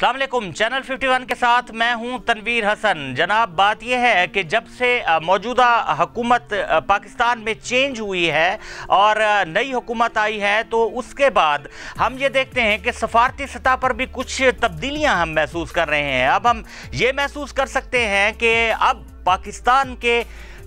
अस्सलाम वालेकुम। चैनल 51 के साथ मैं हूं तनवीर हसन। जनाब, बात यह है कि जब से मौजूदा हुकूमत पाकिस्तान में चेंज हुई है और नई हुकूमत आई है, तो उसके बाद हम ये देखते हैं कि सफारती सतह पर भी कुछ तब्दीलियां हम महसूस कर रहे हैं। अब हम ये महसूस कर सकते हैं कि अब पाकिस्तान के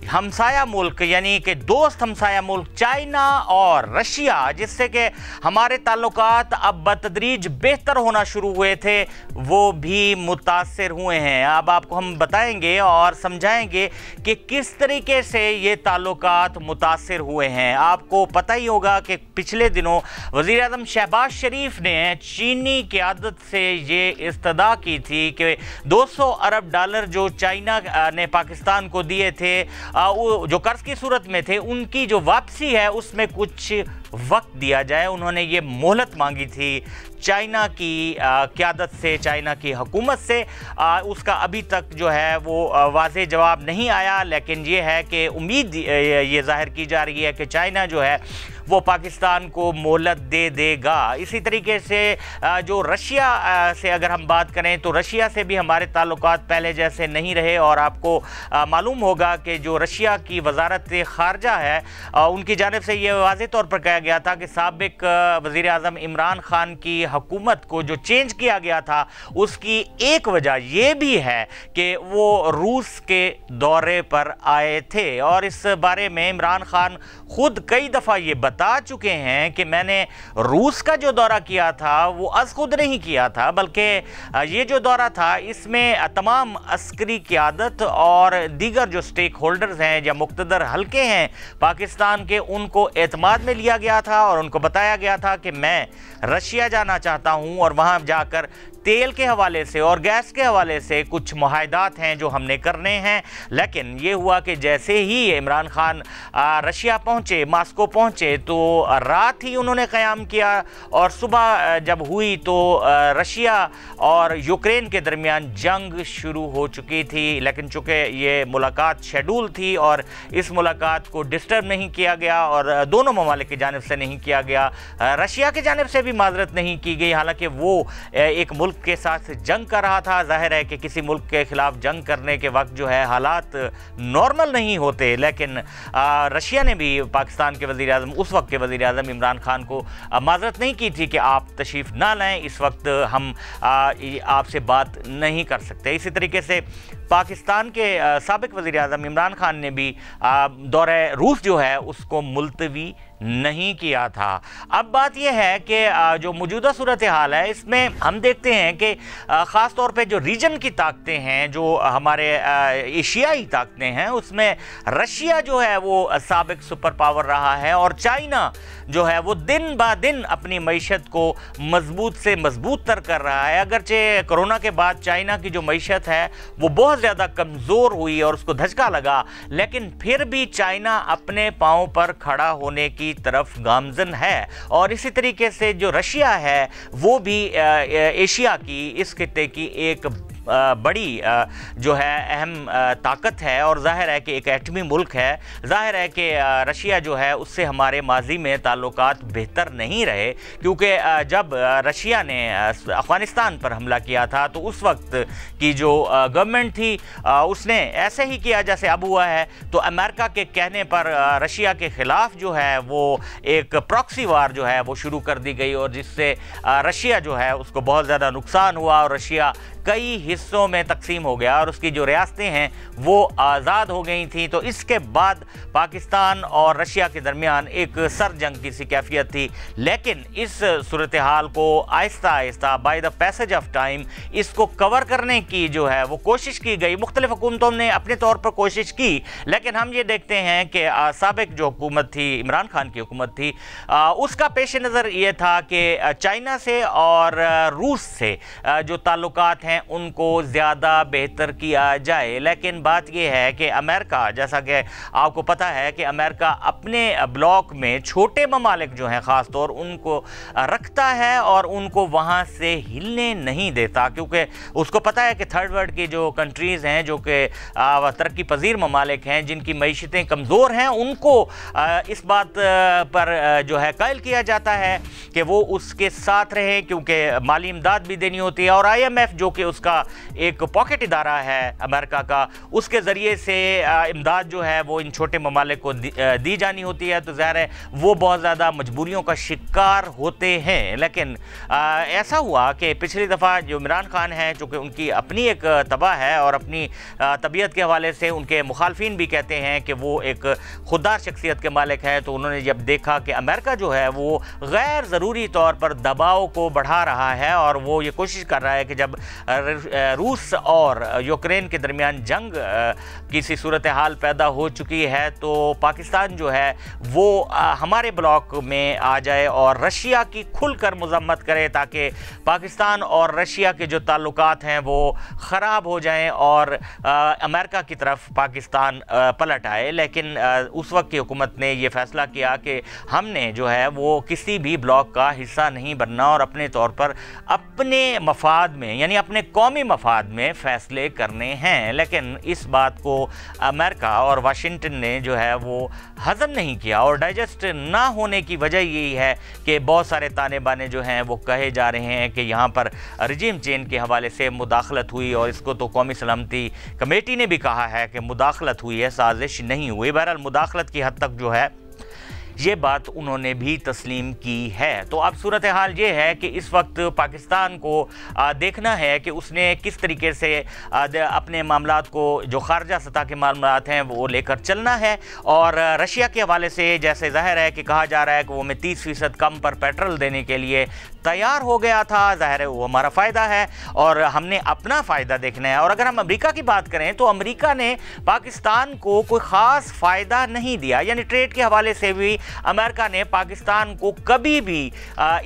हमसाया मुल्क यानी कि दोस्त हमसाया मुल्क चाइना और रशिया, जिससे कि हमारे ताल्लुकात अब बतदरीज बेहतर होना शुरू हुए थे, वो भी मुतासिर हुए हैं। अब आपको हम बताएंगे और समझाएंगे कि किस तरीके से ये ताल्लुकात मुतासिर हुए हैं। आपको पता ही होगा कि पिछले दिनों वज़ीर आज़म शहबाज शरीफ ने चीनी क़यादत से ये इस्तदा की थी कि 200 अरब डॉलर जो चाइना ने पाकिस्तान को दिए थे, जो कर्ज की सूरत में थे, उनकी जो वापसी है उसमें कुछ वक्त दिया जाए। उन्होंने ये मोहलत मांगी थी चाइना की क़यादत से, चाइना की हुकूमत से। उसका अभी तक जो है वो वाज़ेह जवाब नहीं आया, लेकिन ये है कि उम्मीद ये ज़ाहिर की जा रही है कि चाइना जो है वो पाकिस्तान को मोहलत दे देगा। इसी तरीके से जो रशिया से अगर हम बात करें तो रशिया से भी हमारे ताल्लुकात पहले जैसे नहीं रहे। और आपको मालूम होगा कि जो रशिया की वजारत ख़ारजा है, उनकी जानिब से ये वाज़ेह तौर पर कहा गया था कि साबिक वज़ीर आज़म इमरान खान की हुकूमत को जो चेंज किया गया था, उसकी एक वजह ये भी है कि वो रूस के दौरे पर आए थे। और इस बारे में इमरान खान खुद कई दफ़ा ये बता चुके हैं कि मैंने रूस का जो दौरा किया था वो अज़ खुद नहीं किया था, बल्कि ये जो दौरा था इसमें तमाम अस्करी क़यादत और दीगर जो स्टेक होल्डर्स हैं या मुक़्तदर हल्के हैं पाकिस्तान के, उनको एतमाद में लिया गया था और उनको बताया गया था कि मैं रशिया जाना चाहता हूं और वहां जाकर तेल के हवाले से और गैस के हवाले से कुछ मुआहदात हैं जो हमने करने हैं। लेकिन ये हुआ कि जैसे ही इमरान खान रशिया पहुंचे, मास्को पहुंचे, तो रात ही उन्होंने क़याम किया और सुबह जब हुई तो रशिया और यूक्रेन के दरमियान जंग शुरू हो चुकी थी। लेकिन चूँकि ये मुलाकात शेड्यूल थी और इस मुलाकात को डिस्टर्ब नहीं किया गया और दोनों ममालिक की जानिब से नहीं किया गया, रशिया की जानिब से भी माजरत नहीं की गई, हालांकि वो एक मुल्क के साथ जंग कर रहा था। जाहिर है कि किसी मुल्क के खिलाफ जंग करने के वक्त जो है हालात नॉर्मल नहीं होते। लेकिन रशिया ने भी पाकिस्तान के वज़ीर आज़म, उस वक्त के वज़ीर आज़म इमरान खान को माजरत नहीं की थी कि आप तशरीफ़ ना लाएं, इस वक्त हम आपसे बात नहीं कर सकते। इसी तरीके से पाकिस्तान के साबिक वज़ीर आज़म इमरान खान ने भी दौरे रूस जो है उसको मुलतवी नहीं किया था। अब बात यह है कि जो मौजूदा सूरत हाल है इसमें हम देखते हैं कि ख़ास तौर पे जो रीजन की ताकतें हैं, जो हमारे एशियाई ताकतें हैं, उसमें रशिया जो है वो साबिक सुपर पावर रहा है और चाइना जो है वो दिन ब दिन अपनी मईशत को मजबूत से मजबूत तर कर रहा है। अगरचे कोरोना के बाद चाइना की जो मईशत है वो बहुत ज़्यादा कमज़ोर हुई और उसको धचका लगा, लेकिन फिर भी चाइना अपने पाँव पर खड़ा होने की तरफ गामजन है। और इसी तरीके से जो रशिया है वो भी एशिया की, इस खित्ते की एक बड़ी जो है अहम ताकत है और ज़ाहिर है कि एक एटमी मुल्क है। ज़ाहिर है कि रशिया जो है उससे हमारे माजी में ताल्लुकात बेहतर नहीं रहे, क्योंकि जब रशिया ने अफ़गानिस्तान पर हमला किया था तो उस वक्त की जो गवर्नमेंट थी उसने ऐसे ही किया जैसे अब हुआ है। तो अमेरिका के कहने पर रशिया के ख़िलाफ़ जो है वो एक प्रॉक्सी वार जो है वो शुरू कर दी गई और जिससे रशिया जो है उसको बहुत ज़्यादा नुकसान हुआ और रशिया कई हिस्सों में तकसीम हो गया और उसकी जो रियासतें हैं वो आज़ाद हो गई थी। तो इसके बाद पाकिस्तान और रशिया के दरमियान एक सर जंग की सी कैफियत थी। लेकिन इस सूरत हाल को Aahista Aahista by the passage of time इसको कवर करने की जो है वो कोशिश की गई। मुख्तलिफ हुकूमतों ने अपने तौर पर कोशिश की, लेकिन हम ये देखते हैं कि साबिक जो हुकूमत थी, इमरान खान की हुकूमत थी, उसका पेश नज़र ये था कि चाइना से और रूस से जो ताल्लुकात हैं उनको ज़्यादा बेहतर किया जाए। लेकिन बात यह है कि अमेरिका, जैसा कि आपको पता है कि अमेरिका अपने ब्लॉक में छोटे ममालिक जो हैं ख़ास तौर उनको रखता है और उनको वहाँ से हिलने नहीं देता, क्योंकि उसको पता है कि थर्ड वर्ल्ड की जो कंट्रीज़ हैं, जो कि तरक्की पजीर ममालिक हैं, जिनकी मईशतें कमज़ोर हैं, उनको इस बात पर जो है कायल किया जाता है कि वो उसके साथ रहें, क्योंकि माली इमदाद भी देनी होती है, और IMF जो कि उसका एक पॉकेट इदारा है अमेरिका का, उसके ज़रिए से इमदाद जो है वो इन छोटे ममालिक को दी जानी होती है, तो ज़ाहिर है वो बहुत ज़्यादा मजबूरियों का शिकार होते हैं। लेकिन ऐसा हुआ कि पिछली दफ़ा जो इमरान खान है, चूँकि उनकी अपनी एक तबाह है और अपनी तबीयत के हवाले से उनके मुखालफिन भी कहते हैं कि वो एक खुददार शख्सियत के मालिक हैं, तो उन्होंने जब देखा कि अमेरिका जो है वो गैर ज़रूरी तौर पर दबाव को बढ़ा रहा है और वो ये कोशिश कर रहा है कि जब रूस और यूक्रेन के दरमियान जंग किसी सूरत हाल पैदा हो चुकी है, तो पाकिस्तान जो है वो हमारे ब्लॉक में आ जाए और रशिया की खुलकर मजम्मत करे, ताकि पाकिस्तान और रशिया के जो ताल्लुकात हैं वो ख़राब हो जाएं और अमेरिका की तरफ पाकिस्तान पलट आए। लेकिन उस वक्त की हुकूमत ने ये फ़ैसला किया कि हमने जो है वो किसी भी ब्लॉक का हिस्सा नहीं बनना और अपने तौर पर अपने मफाद में, यानी अपने कौमी मफाद में फ़ैसले करने हैं। लेकिन इस बात को अमेरिका और वाशिंगटन ने जो है वो हज़म नहीं किया, और डाइजेस्ट ना होने की वजह यही है कि बहुत सारे ताने बाने जो हैं वो कहे जा रहे हैं कि यहाँ पर रजीम चेंज के हवाले से मुदाखलत हुई, और इसको तो कौमी सलामती कमेटी ने भी कहा है कि मुदाखलत हुई है, साजिश नहीं हुई। बहरहाल मुदाखलत की हद तक जो है ये बात उन्होंने भी तस्लीम की है। तो अब सूरत हाल ये है कि इस वक्त पाकिस्तान को देखना है कि उसने किस तरीके से अपने मामलात को, जो खारजा सतह के मामलात हैं, वो लेकर चलना है। और रशिया के हवाले से जैसे ज़ाहिर है कि कहा जा रहा है कि वो हमें 30% कम पर पेट्रोल देने के लिए तैयार हो गया था, ज़ाहिर है वो हमारा फ़ायदा है और हमने अपना फ़ायदा देखना है। और अगर हम अमेरिका की बात करें तो अमेरिका ने पाकिस्तान को कोई ख़ास फ़ायदा नहीं दिया, यानी ट्रेड के हवाले से भी अमेरिका ने पाकिस्तान को कभी भी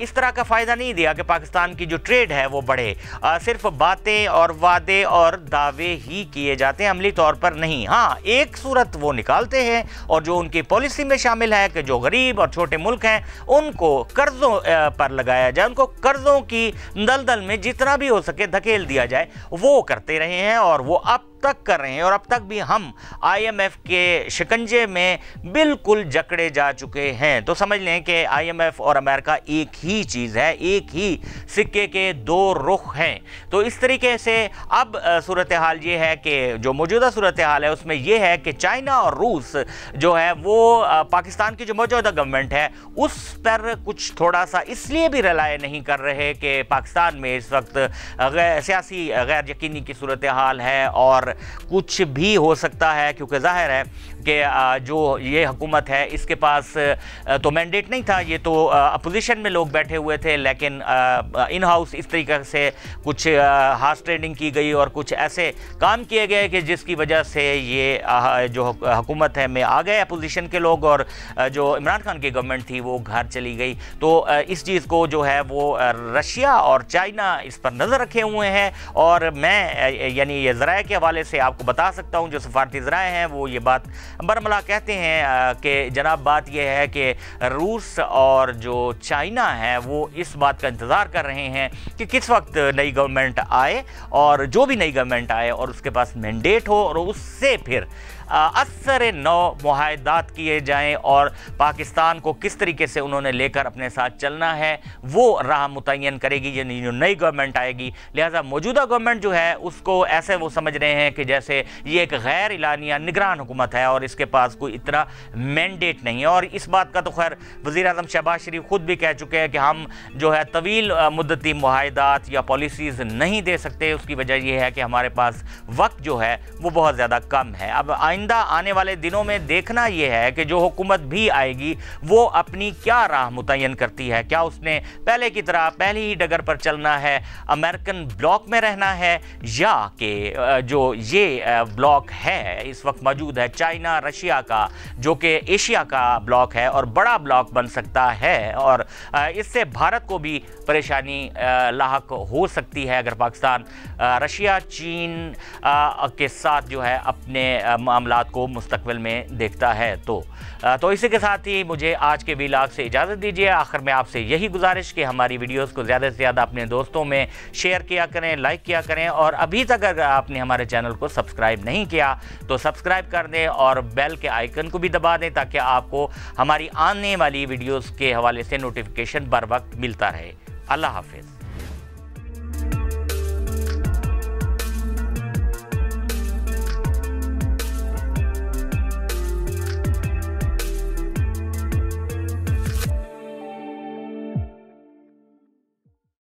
इस तरह का फ़ायदा नहीं दिया कि पाकिस्तान की जो ट्रेड है वो बढ़े। सिर्फ बातें और वादे और दावे ही किए जाते हैं, अमली तौर पर नहीं। हाँ, एक सूरत वो निकालते हैं और जो उनकी पॉलिसी में शामिल है कि जो गरीब और छोटे मुल्क हैं उनको कर्ज़ों पर लगाया जाए, उनको कर्ज़ों की दलदल में जितना भी हो सके धकेल दिया जाए, वो करते रहे हैं और वो अब तक कर रहे हैं। और अब तक भी हम IMF के शिकंजे में बिल्कुल जकड़े जा चुके हैं। तो समझ लें कि IMF और अमेरिका एक ही चीज़ है, एक ही सिक्के के दो रुख हैं। तो इस तरीके से अब सूरत हाल ये है कि जो मौजूदा सूरत हाल है उसमें यह है कि चाइना और रूस जो है वो पाकिस्तान की जो मौजूदा गवर्नमेंट है उस पर कुछ थोड़ा सा इसलिए भी रिलाय नहीं कर रहे कि पाकिस्तान में इस वक्त सियासी गैर यकीनी की सूरत हाल है और कुछ भी हो सकता है, क्योंकि जाहिर है कि जो ये हुकूमत है इसके पास तो मैंडेट नहीं था, ये तो अपोजिशन में लोग बैठे हुए थे, लेकिन इन हाउस इस तरीके से कुछ हार्स ट्रेडिंग की गई और कुछ ऐसे काम किए गए कि जिसकी वजह से ये जो हुकूमत है में आ गए अपोजिशन के लोग और जो इमरान खान की गवर्नमेंट थी वो घर चली गई। तो इस चीज़ को जो है वो रशिया और चाइना इस पर नज़र रखे हुए हैं। और मैं यानी ये ज़राए के हवाले से आपको बता सकता हूँ, जो सफारती ज़राए हैं वो ये बात बरमला कहते हैं कि जनाब बात यह है कि रूस और जो चाइना है वो इस बात का इंतज़ार कर रहे हैं कि किस वक्त नई गवर्नमेंट आए, और जो भी नई गवर्नमेंट आए और उसके पास मैंडेट हो और उससे फिर असर नौ मुआहदात किए जाएं और पाकिस्तान को किस तरीके से उन्होंने लेकर अपने साथ चलना है वो राह मुतय्यन करेगी यानी जो नई गवर्नमेंट आएगी। लिहाजा मौजूदा गवर्नमेंट जो है उसको ऐसे वो समझ रहे हैं कि जैसे ये एक गैर इलानिया निगरान हुकूमत है और इसके पास कोई इतना मैंडेट नहीं है। और इस बात का तो खैर वज़ीर आज़म शहबाज शरीफ खुद भी कह चुके हैं कि हम जो है तवील मुद्दती मुआहदात या पॉलिसीज़ नहीं दे सकते। उसकी वजह यह है कि हमारे पास वक्त जो है वो बहुत ज़्यादा कम है। अब आइंदा आने वाले दिनों में देखना यह है कि जो हुकूमत भी आएगी वो अपनी क्या राह मुतय्यन करती है। क्या उसने पहले की तरह पहली ही डगर पर चलना है, अमेरिकन ब्लॉक में रहना है, या कि जो ये ब्लॉक है इस वक्त मौजूद है चाइना रशिया का, जो कि एशिया का ब्लॉक है और बड़ा ब्लॉक बन सकता है और इससे भारत को भी परेशानी लाहक हो सकती है अगर पाकिस्तान रशिया चीन के साथ जो है अपने मामलात को मुस्तकबिल में देखता है। तो इसी के साथ ही मुझे आज के व्लॉग से इजाज़त दीजिए। आखिर में आपसे यही गुजारिश कि हमारी वीडियोस को ज़्यादा से ज़्यादा अपने दोस्तों में शेयर किया करें, लाइक किया करें, और अभी तक अगर आपने हमारे चैनल को सब्सक्राइब नहीं किया तो सब्सक्राइब कर दें और बेल के आइकन को भी दबा दें ताकि आपको हमारी आने वाली वीडियोस के हवाले से नोटिफिकेशन बर वक्त मिलता रहे। अल्लाह हाफिज़।